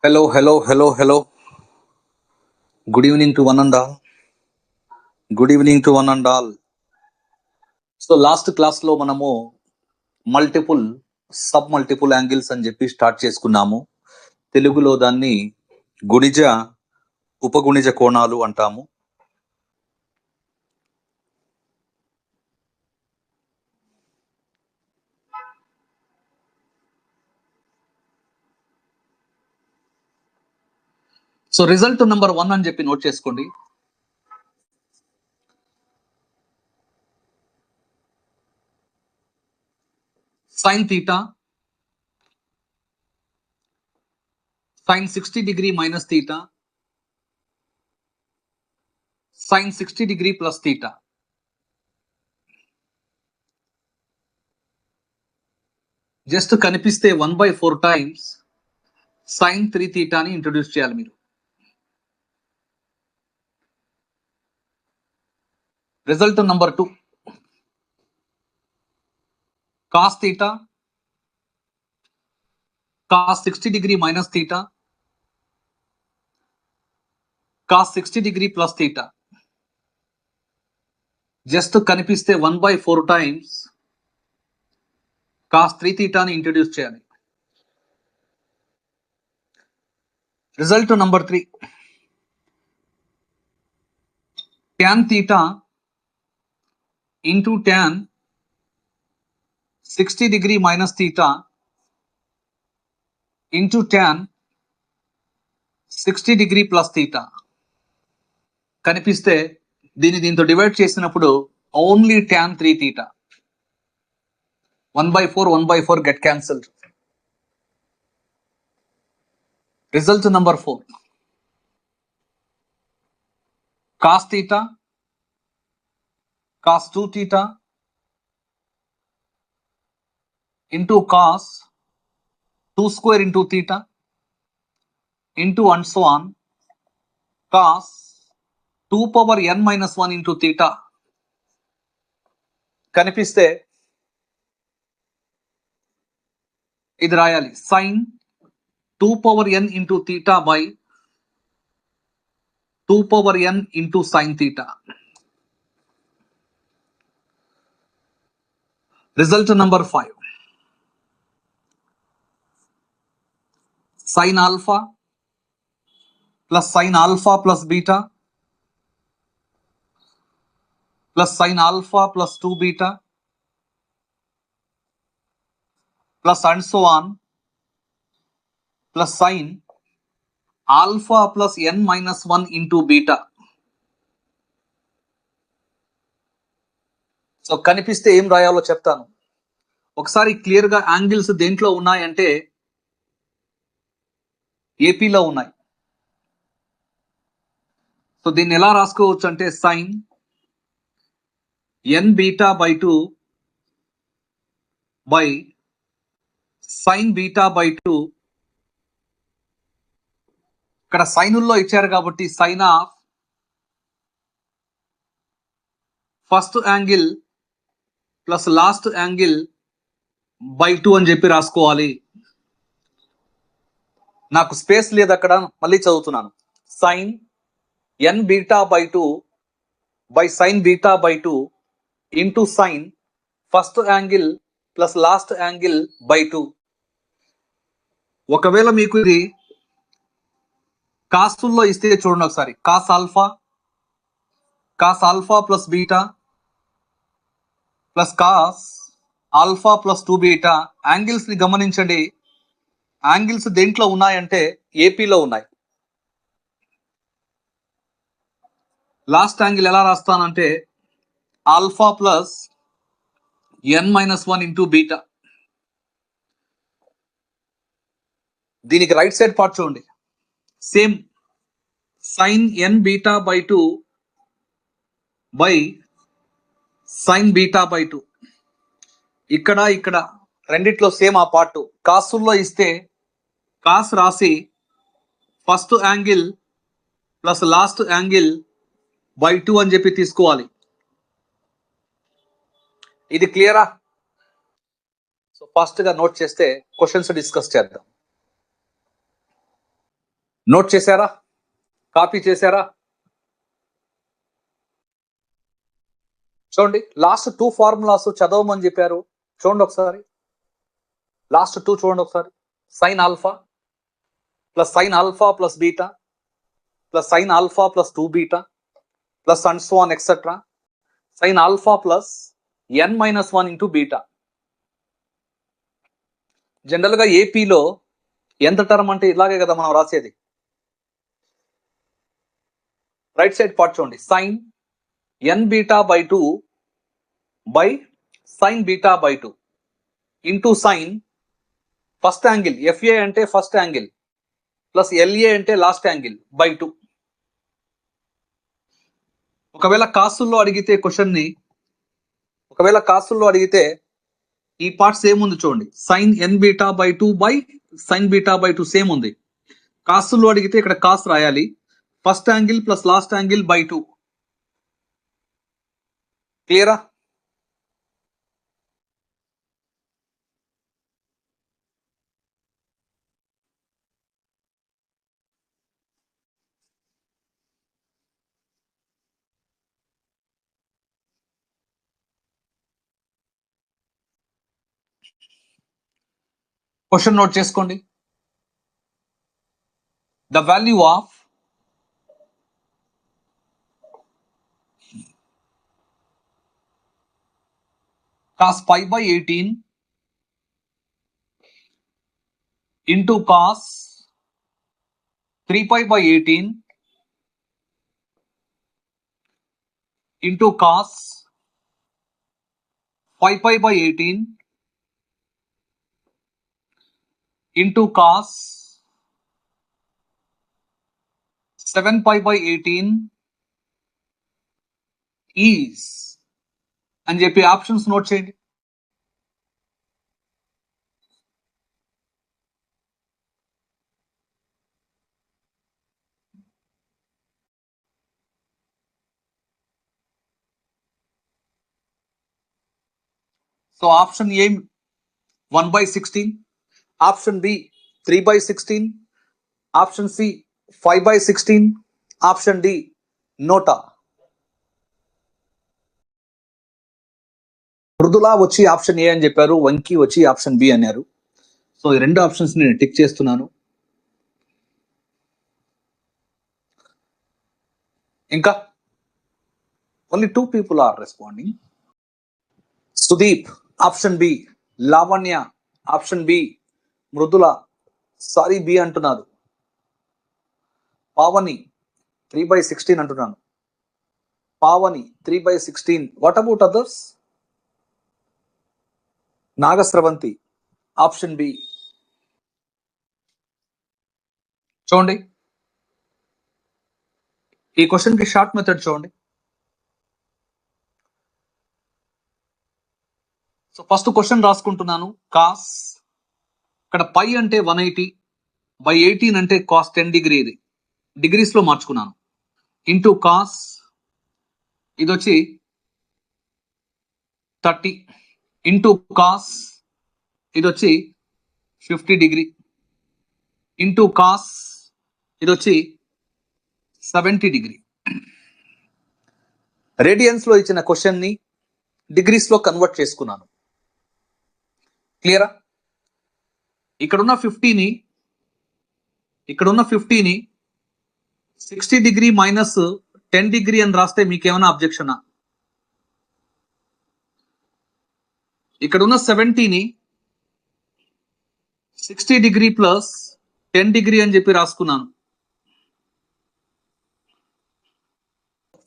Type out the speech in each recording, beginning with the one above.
Hello, hello, hello, hello. Good evening to one and all. Good evening to one and all. So last క్లాస్లో మనము multiple sub multiple angles అని చెప్పి start చేసుకున్నాము. తెలుగులో దాన్ని గుణిజ ఉపగుణిజ కోణాలు అంటాము. సో రిజల్ట్ నెంబర్ 1 అని చెప్పి నోట్ చేసుకోండి. Sine theta sin 60 degree minus theta sin 60 degree plus theta. Just కనిపిస్తే 1/4 టైమ్స్ sin 3 theta ని ఇంట్రొడ్యూస్ చేయాలి మీరు. Result number 2 cos theta cos 60 degree minus theta cos 60 degree plus theta. Just కనిపిస్తే 1/4 times cos 3 theta ని introduce చేయాలి. Result number 3 tan theta into tan 60 degree minus theta into tan 60 degree plus theta. కనిపిస్తే దీంతో divide చేసినప్పుడు only tan 3 theta. 1/4 get cancelled. Result number 4 cos theta cos 2 theta into cos 2 square into theta into and so on cos 2 power n minus 1 into theta. కనిపిస్తే ఇది రాయాలి sin 2 power n into theta by 2 power n into sin theta. Result number 5 sin alpha plus sin alpha plus beta plus sin alpha plus 2 beta plus and so on plus sin alpha plus n minus 1 into beta. So కనిపిస్తే ఏం రాయాలో చెప్తాను. ఒకసారి క్లియర్గా angles దేంట్లో ఉన్నాయంటే ఏపీలో ఉన్నాయి. సో దీన్ని ఎలా రాసుకోవచ్చు అంటే sin n beta by 2 by sin beta by 2. ఇక్కడ సైనుల్లో ఇచ్చారు కాబట్టి sine of first angle plus last angle by 2 అని చెప్పి రాసుకోవాలి. నాకు స్పేస్ లేదు అక్కడ, మళ్ళీ చదువుతున్నాను. sin n beta by 2 by sin beta by 2 into sin first angle plus last angle by 2. ఒకవేళ మీకు ఇది కాస్తుల్లో ఇస్తే చూడండి ఒకసారి. Cos alpha plus beta plus cos alpha plus 2 beta. Angles ని గమనించండి. యాంగిల్స్ దేంట్లో ఉన్నాయంటే ఏపీలో ఉన్నాయి. లాస్ట్ యాంగిల్ ఎలా రాస్తానంటే alpha plus n minus 1 into beta. దీనికి రైట్ సైడ్ పార్ట్ చూడండి. Same sin n beta by 2 by sin beta by 2. ఇక్కడ రెండిట్లో సేమ్ ఆ పార్ట్. కాసుల్లో ఇస్తే కాస్ రాసి first angle plus last angle by 2 అని చెప్పి తీసుకోవాలి. ఇది క్లియరా? సో ఫాస్ట్ గా నోట్ చేస్తే క్వశ్చన్స్ డిస్కస్ చేద్దాం. నోట్ చేశారా? కాపీ చేశారా? చూడండి, లాస్ట్ 2 ఫార్ములాస్ చదవమని చెప్పారు. చూడండి ఒకసారి, లాస్ట్ 2 చూడండి ఒకసారి. Sine alpha plus sine alpha plus beta plus sine alpha plus 2 beta plus and so on etcetera sine alpha plus n-1 into beta. జనరల్గా ఏపీలో ఎంత టర్మ్ అంటే ఇలాగే కదా మనం రాసేది. రైట్ సైడ్ పార్ట్ చూడండి, sine n beta by 2 by sine beta by 2 into sine first angle FA అంటే ఫస్ట్ యాంగిల్ ప్లస్ LA అంటే లాస్ట్ యాంగిల్ బై 2. ఒకవేళ కాసుల్లో అడిగితే క్వశ్చన్ని, ఒకవేళ కాసుల్లో అడిగితే ఈ పార్ట్ సేమ్ ఉంది చూడండి, sine n beta by 2 by sine beta by 2 same ఉంది. కాసుల్లో అడిగితే ఇక్కడ కాస్ రాయాలి, first angle plus last angle by 2. క్లియరా? క్వశ్చన్ నోట్ చేసుకోండి. The value of cos pi by 18 into cos 3 pi by 18 into cos 5 pi by 18 into cos 7 pi by 18 is అని చెప్పి options note చేయండి. So option A 1/16, option B 3/16, option C 5/16, option D NOTA. Mridula వచ్చి option ఏ అని చెప్పారు, వంకి వచ్చి option B అన్నారు. So ఈ రెండు ఆప్షన్స్ నేను టిక్ చేస్తున్నాను. ఇంకా only 2 people are responding. Sudeep option B, Lavanya option B, Mridula sorry B అంటున్నారు, పావని 3/16 అంటున్నాను, Pavani 3/16. What about others? Nagasravanthi option B. చూడండి, ఈ క్వశ్చన్ కి షార్ట్ మెథడ్ చూడండి. సో ఫస్ట్ క్వశ్చన్ రాసుకుంటున్నాను. కాస్, ఇక్కడ పై అంటే 180 బై 18 అంటే కాస్ 10 డిగ్రీ, ఇది డిగ్రీస్ లో మార్చుకున్నాను, ఇంటూ కాస్ ఇది వచ్చి 30 ఇంటూ కాస్ ఇది వచ్చి 50 డిగ్రీ ఇంటూ కాస్ ఇది వచ్చి 70 డిగ్రీ. రేడియన్స్ లో ఇచ్చిన క్వశ్చన్ ని డిగ్రీస్ లో కన్వర్ట్ చేసుకున్నాను. క్లియరా? ఇక్కడున్న 50ని 60 డిగ్రీ మైనస్ 10 డిగ్రీ అని రాస్తే మీకేమైనా అబ్జెక్షనా? ఇక్కడున్న 70ని 60 డిగ్రీ ప్లస్ 10 డిగ్రీ అని చెప్పి రాసుకున్నాను.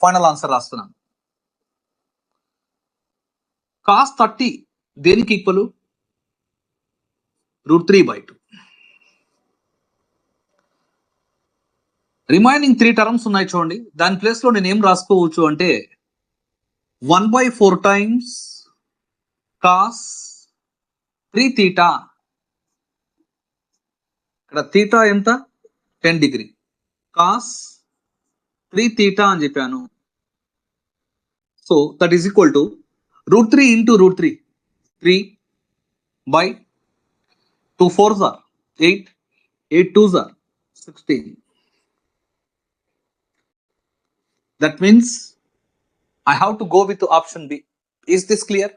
ఫైనల్ ఆన్సర్ రాస్తున్నాను. కాస్ 30 దేనికి ఈక్వల్? √3/2. రిమైనింగ్ 3 టర్మ్స్ ఉన్నాయి చూడండి, దాని ప్లేస్ లో నేను ఏం రాసుకోవచ్చు అంటే 1/4 టైమ్స్ కాస్ 3 తీటా. ఇక్కడ తీటా ఎంత? 10 డిగ్రీ. కాస్ 3 తీటా అని చెప్పాను. So that is equal to √3 into √3, 3/2 4s are 8, 8 2s are 16. That means I have to go with option B. Is this clear?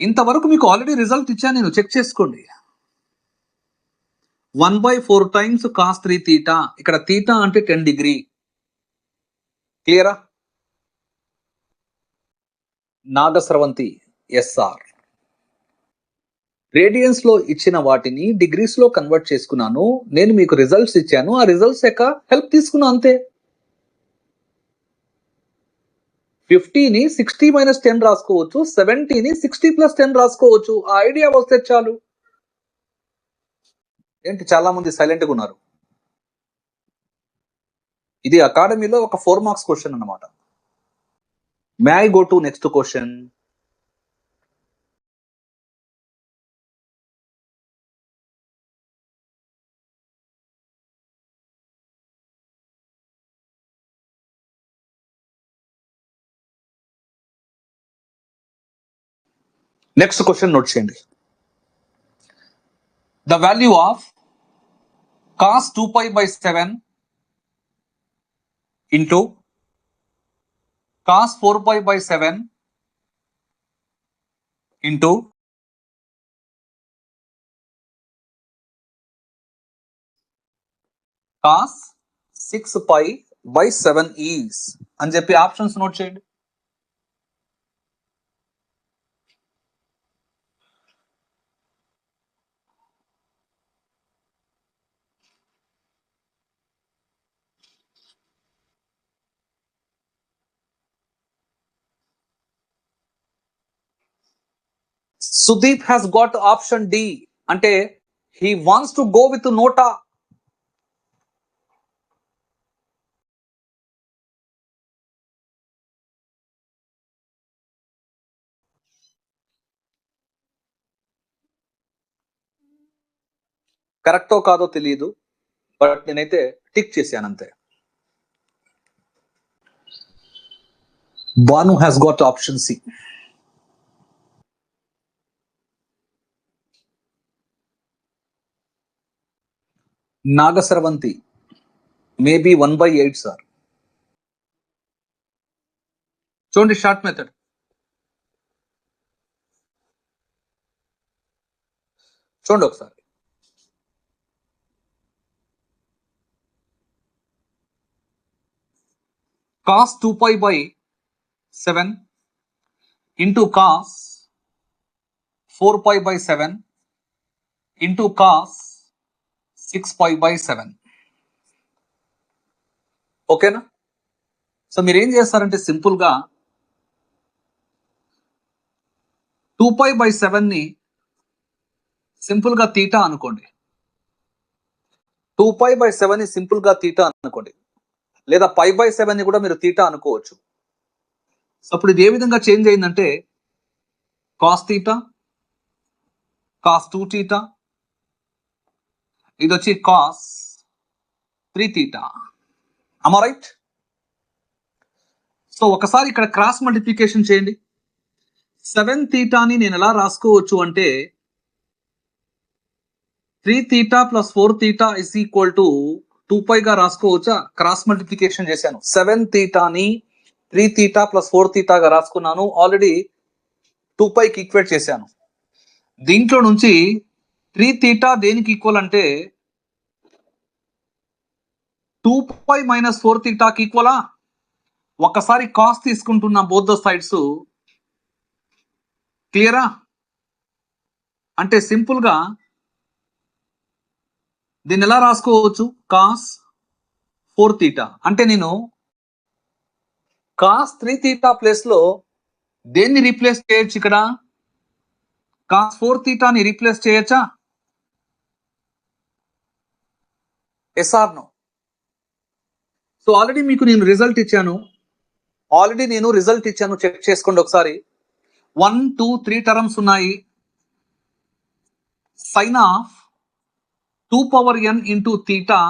ఇంతవరకు మీకు ఆల్రెడీ రిజల్ట్ ఇచ్చాను, నేను check చేసుకోండి. 1/4 times cos 3 theta. ఇక్కడ theta అంటే 10 degree. క్లియరా? నాగస్రవంతి SR. రేడియన్స్ లో ఇచ్చిన వాటిని డిగ్రీస్ లో కన్వర్ట్ చేసుకున్నాను. నేను మీకు రిజల్ట్స్ ఇచ్చాను, ఆ రిజల్ట్స్ యొక్క హెల్ప్ తీసుకున్నా అంతే. 50ని 60 - 10 రాసుకోవచ్చు, 70ని 60 + 10 రాసుకోవచ్చు. ఆ ఐడియా వస్తే చాలు. ఏంటి చాలా మంది సైలెంట్ గా ఉన్నారు? ఇది అకాడమీలో ఒక 4 మార్క్స్ క్వశ్చన్ అన్నమాట. May I go to next question. Next question note చేయండి. The value of cos 2π/7 into cos 4π/7 into cos 6π/7 is అని చెప్పి ఆప్షన్స్ నోట్ చేయండి. Sudeep has got option D. అంటే he wants to go with nota. కరెక్టో కాదో తెలియదు, but నేనైతే tick చేశాను అంతే. Banu has got option C. Nagasravanthi maybe 1/8 sir. చూడండి షార్ట్ మెథడ్. చూడండి ఒకసారి. cos 2π/7 into cos 4π/7 into cos 6π/7. ఓకేనా? సో మీరు ఏం చేస్తారంటే సింపుల్ గా 2π/7 ని సింపుల్ గా తీటా అనుకోండి. 2π/7 ని సింపుల్ గా తీటా అనుకోండి, లేదా π/7 ని కూడా మీరు తీటా అనుకోవచ్చు. సో అప్పుడు ఇది ఏ విధంగా చేంజ్ అయిందంటే cos θ, cos 2θ, ఇది వచ్చి cos 3θ. am I right? So ఒకసారి ఇక్కడ క్రాస్ మల్టిప్లికేషన్ చేయండి. 7θ ని నేను ఎలా రాసుకోవచ్చు అంటే 3θ + 4θ is equal to 2π గా రాసుకోవచ్చా? క్రాస్ మల్టిప్లికేషన్ చేశాను. 7θ ని 3θ + 4θ గా రాసుకున్నాను. ఆల్రెడీ 2π కి ఈక్వేట్ చేశాను. దీంట్లో నుంచి 3θ దేనికి ఈక్వల్ అంటే 2π - 4θ కి ఈక్వలా? ఒకసారి కాస్ తీసుకుంటున్న బోత్ ద సైడ్స్. క్లియరా? అంటే సింపుల్ గా దీన్ని ఎలా రాసుకోవచ్చు? cos 4θ అంటే నేను cos 3θ ప్లేస్ లో దేన్ని రీప్లేస్ చేయొచ్చు? ఇక్కడ cos 4θ ని రీప్లేస్ చేయొచ్చా? Yes or no? So already మీకు నేను రిజల్ట్ ఇచ్చాను, చెక్ చేసుకోండి ఒకసారి. 1, 2, 3 టర్మ్స్ ఉన్నాయి. sin of 2n into theta,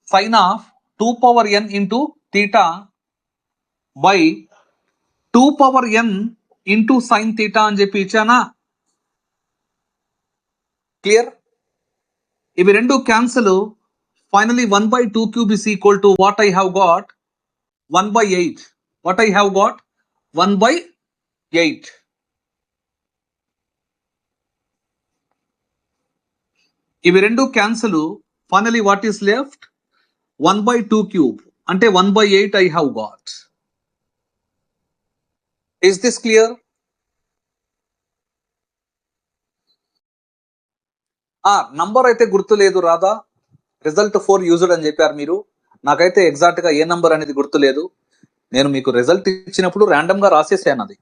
sin of 2n into theta by 2n into sin theta అని చెప్పి ఇచ్చానా? క్లియర్? ఇవి రెండు cancel, Finally, 1 by 2 cube is equal to what I have got? 1 by 8. What I have got? 1 by 8. ఇవి రెండు cancel. Finally what is left? 1 by 2 cube. అంటే 1 by 8 I have got. Is this clear? Number అయితే గుర్తు లేదు రాదా. Result 4 used అని చెప్పారు మీరు. నాకైతే ఎగ్జాక్ట్ గా ఏ నంబర్ అనేది గుర్తు లేదు. నేను మీకు రిజల్ట్ ఇచ్చినప్పుడు ర్యాండమ్ గా రాసేసాను అది.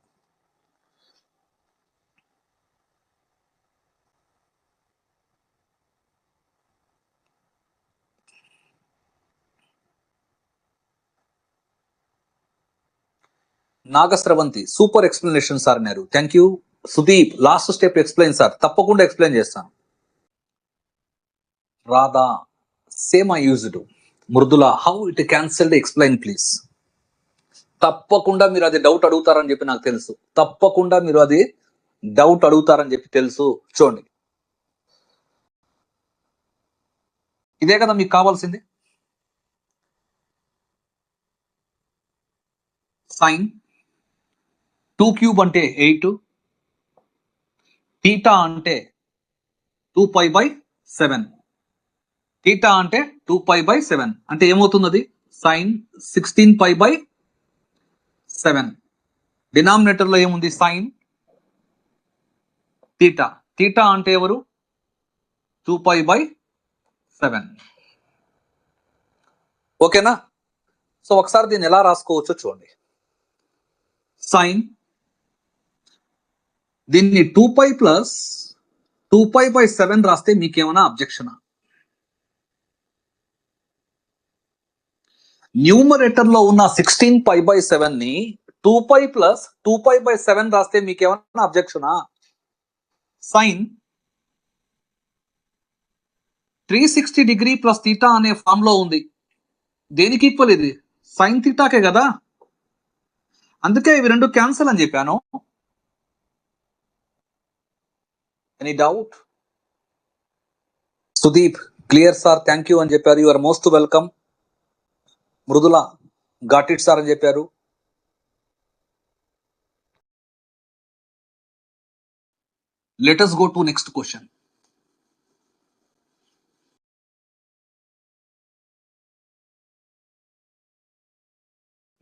నాగస్రవంతి సూపర్ ఎక్స్ప్లెనేషన్ సార్ అన్నారు. Thank you. Sudeep last step explain sir. తప్పకుండా ఎక్స్ప్లెయిన్ చేస్తాను. Radha same I used. Mrudula how it cancelled explain please. తప్పకుండా మీరు అది డౌట్ అడుగుతారని చెప్పి నాకు తెలుసు. తప్పకుండా మీరు అది డౌట్ అడుగుతారని చెప్పి తెలుసు. చూడండి, ఇదే కదా మీకు కావాల్సింది. సైన్ 2 క్యూబ్ అంటే 8, థీటా అంటే 2π/7, థీటా అంటే 2π/7 అంటే ఏమవుతుంది? సైన్ 16π/7. డినామినేటర్ లో ఏముంది? Sine theta. థీటా అంటే ఎవరు? 2π/7. ఓకేనా? సో ఒకసారి దీన్ని ఎలా రాసుకోవచ్చో చూడండి. సైన్ దీన్ని 2π + 2π/7 రాస్తే మీకేమైనా అబ్జెక్షనా? న్యూమరేటర్ లో ఉన్న 16π/7 ని 2π + 2π/7 రాస్తే మీకేమైనా అబ్జెక్షనా? సైన్ 360 డిగ్రీ ప్లస్ థీటా అనే ఫామ్ లో ఉంది. దేనికి ఈక్వల్ ఇది? సైన్ థీటాకే కదా. అందుకే ఇవి రెండు క్యాన్సల్ అని చెప్పాను. Any doubt? Sudeep clear sir, thank you అని చెప్పారు. You are most welcome. Mridula got it sir అని చెప్పారు. లెట్ us go to next question.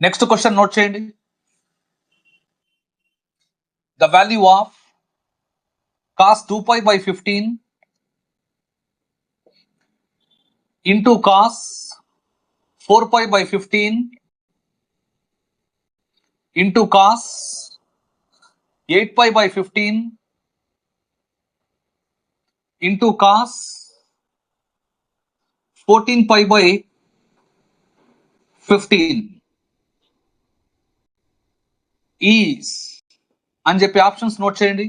Next question note చేయండి. The value of cos 2π/15 into cos 4π/15 into cos 8π/15 into cos 14π/15 is అని చెప్పి options note చేయండి.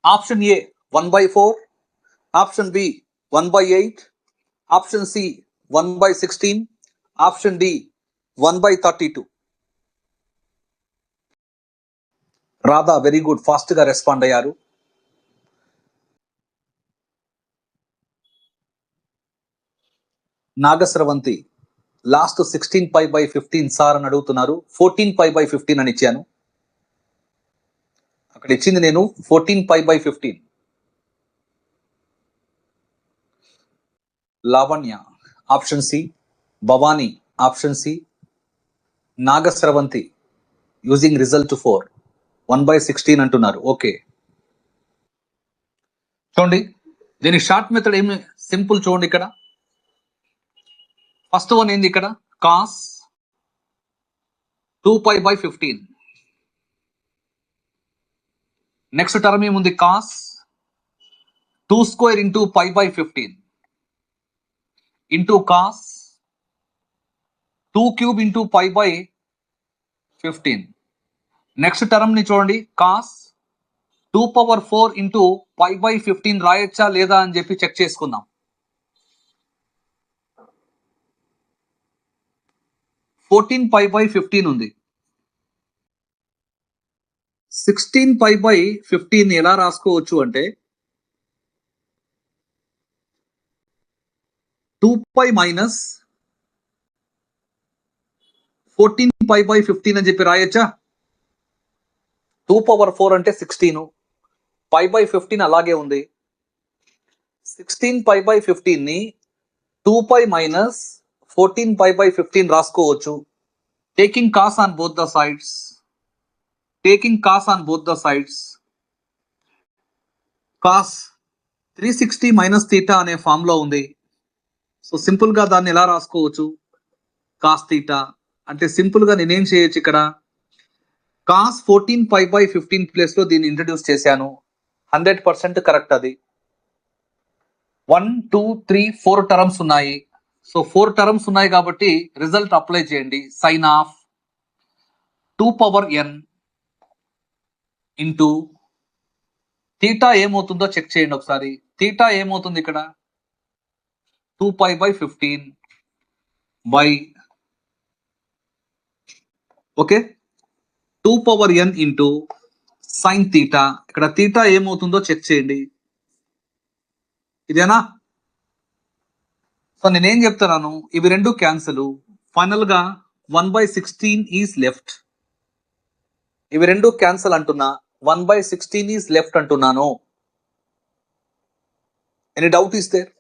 Option A 1/4, option B 1/8, option C 1/16, option D 1/32. Radha very good, fast గా respond అయ్యారు. Nagasravanthi last 16π/15 sir అని అడుగుతున్నారు. 14π/15 అని ఇచ్చాను. అక్కడ ఇచ్చింది నేను 14π/15. Lavanya option C, Bhavani option C, Nagasravanthi using result 4 1/16 అంటున్నారు. ఓకే చూడండి, దీని షార్ట్ మెథడ్ ఏమి సింపుల్. చూడండి ఇక్కడ ఫస్ట్ వన్ ఏంది? ఇక్కడ cos 2π/15. నెక్స్ట్ టర్మ్ ఏముంది? cos 2² into π/15 into cos 2³ into π/15. Next term ని చూడండి, cos 2⁴ into π/15 రాయొచ్చా లేదా అని చెప్పి చెక్ చేసుకుందాం. 14π/15 ఉంది. 16π/15 ఎలా రాసుకోవచ్చు అంటే 2π మైనస్ 14π/15 అని చెప్పి రాయొచ్చా? 2⁴ అంటే 16, π/15 అలాగే ఉంది. 16π/15 ని 2π మైనస్ 14π/15 రాసుకోవచ్చు. Taking cos on both the sides. Cos 360 minus theta అనే ఫామ్ లో ఉంది. సో సింపుల్ గా దాన్ని ఎలా రాసుకోవచ్చు? కాస్ థీటా అంటే సింపుల్ గా నేనేం చేయొచ్చు ఇక్కడ? కాస్ 14π/15 ప్లేస్ లో దీన్ని ఇంట్రడ్యూస్ చేశాను. 100% కరెక్ట్ అది. 1, 2, 3, 4 టర్మ్స్ ఉన్నాయి. సో 4 టర్మ్స్ ఉన్నాయి కాబట్టి రిజల్ట్ అప్లై చేయండి. Sine of 2n into theta ఏమవుతుందో చెక్ చేయండి ఒకసారి. థీటా ఏమవుతుంది ఇక్కడ? 2π/15 by okay 2n into sine theta. ఇక్కడ థీటా ఏమవుతుందో చెక్ చేయండి. ఇదేనా? సో నేనేం చెప్తున్నాను, ఇవి రెండు క్యాన్సిల్. ఫైనల్ గా 1/16 ఈజ్ లెఫ్ట్. ఇవి రెండు క్యాన్సిల్ అంటున్నా. 1/16 ఈజ్ లెఫ్ట్ అంటున్నాను. Any doubt is there?